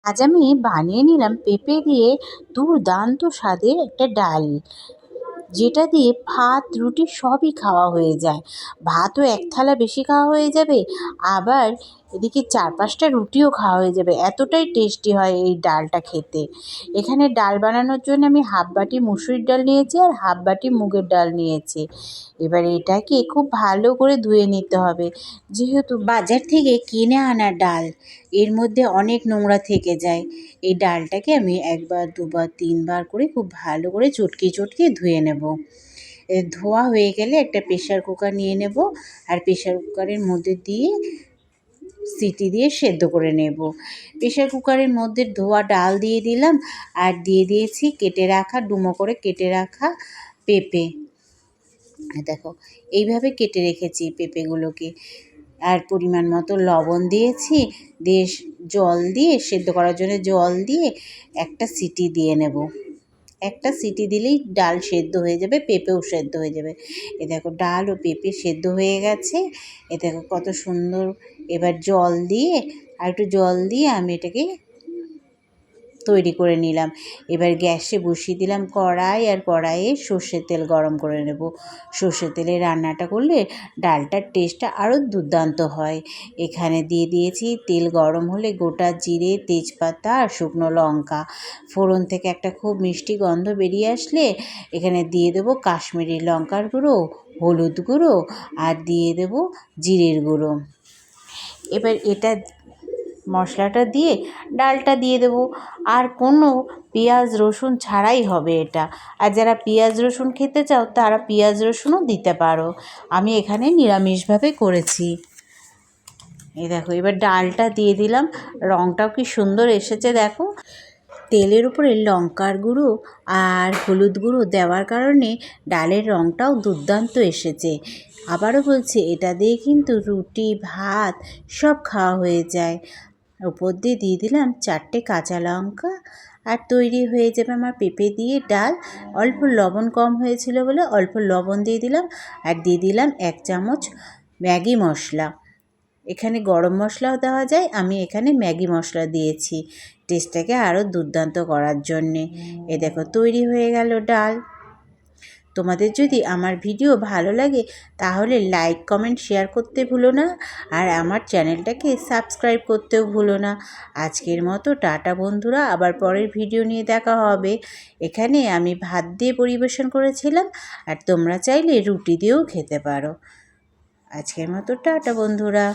আজ আমি বানিয়ে নিলাম পেঁপে দিয়ে দুর্দান্ত স্বাদের একটা ডাল, যেটা দিয়ে ভাত রুটি সবই খাওয়া হয়ে যায়। ভাতও এক থালা বেশি খাওয়া হয়ে যাবে, আবার এদিকে 4-5টা রুটিও খাওয়া হয়ে যাবে। এতটাই টেস্টি হয় এই ডালটা খেতে। এখানে ডাল বানানোর জন্য আমি হাফ বাটি মুসুরির ডাল নিয়েছি আর হাফ বাটি মুগের ডাল নিয়েছি। এবার এটাকে খুব ভালো করে ধুয়ে নিতে হবে, যেহেতু বাজার থেকে কিনে আনা ডাল, এর মধ্যে অনেক নোংরা থেকে যায়। এই ডালটাকে আমি 1বার 2বার 3বার করে খুব ভালো করে চটকিয়ে চটকিয়ে ধুয়ে নেব। ধোয়া হয়ে গেলে একটা প্রেশার কুকার নিয়ে নেব, আর প্রেশার কুকারের মধ্যে দিয়ে সিটি দিয়ে সেদ্ধ করে নেব। প্রেশার কুকারের মধ্যে ধোয়া ডাল দিয়ে দিলাম, আর দিয়ে দিয়েছি কেটে রাখা, ডুমো করে কেটে রাখা পেঁপে। দেখো এইভাবে কেটে রেখেছি পেঁপেগুলোকে, আর পরিমাণ মতো লবণ দিয়েছি, দিয়ে জল দিয়ে সেদ্ধ করার জন্য জল দিয়ে একটা সিটি দিয়ে নেব। একটা সিটি দিলেই ডাল সেদ্ধ হয়ে যাবে, পেঁপেও সেদ্ধ হয়ে যাবে। এ দেখো ডাল ও পেঁপে সেদ্ধ হয়ে গেছে, এ দেখো কত সুন্দর। এবার জল দিয়ে আর একটু জল দিয়ে আমি এটাকে তৈরি করে নিলাম। এবার গ্যাসে বসিয়ে দিলাম কড়াই, আর কড়াইয়ে সর্ষের তেল গরম করে নেব। সর্ষের তেলে রান্নাটা করলে ডালটার টেস্টটা আরও দুর্দান্ত হয়। এখানে দিয়ে দিয়েছি তেল গরম হলে গোটা জিরে, তেজপাতা আর শুকনো লঙ্কা। ফোড়ন থেকে একটা খুব মিষ্টি গন্ধ বেরিয়ে আসলে এখানে দিয়ে দেবো কাশ্মীরি লঙ্কার গুঁড়ো, হলুদ গুঁড়ো, আর দিয়ে দেবো জিরের গুঁড়ো। এবার এটা মশলাটা দিয়ে ডালটা দিয়ে দেবো, আর কোনো পেঁয়াজ রসুন ছাড়াই হবে এটা। আর যারা পেঁয়াজ রসুন খেতে চাও তারা পেঁয়াজ রসুনও দিতে পারো। আমি এখানে নিরামিষভাবে করেছি। এই দেখো এবার ডালটা দিয়ে দিলাম, রঙটাও কি সুন্দর এসেছে দেখো। তেলের উপরে লঙ্কার গুঁড়ো আর হলুদ গুঁড়ো দেওয়ার কারণে ডালের রঙটাও দুর্দান্ত এসেছে। আবারও বলছি, এটা দিয়ে কিন্তু রুটি ভাত সব খাওয়া হয়ে যায়। উপর দিয়ে দিয়ে দিলাম 4টে কাঁচা লঙ্কা, আর তৈরি হয়ে যাবে আমার পেঁপে দিয়ে ডাল। অল্প লবণ কম হয়েছিল বলে অল্প লবণ দিয়ে দিলাম, আর দিয়ে দিলাম 1 চামচ ম্যাগি মশলা। এখানে গরম মশলাও দেওয়া যায়, আমি এখানে ম্যাগি মশলা দিয়েছি টেস্টটাকে আরও দুর্দান্ত করার জন্যে। এ দেখো তৈরি হয়ে গেল ডাল। তোমাদের যদি আমার ভিডিও ভালো লাগে তাহলে লাইক কমেন্ট শেয়ার করতে ভুলো না, আর আমার চ্যানেলটাকে সাবস্ক্রাইব করতেও ভুলো না। আজকের মতো টাটা বন্ধুরা, আবার পরের ভিডিও নিয়ে দেখা হবে। এখানে আমি ভাত দিয়ে পরিবেশন করেছিলাম, আর তোমরা চাইলে রুটি দিয়েও খেতে পারো। আজকের মতো টাটা বন্ধুরা।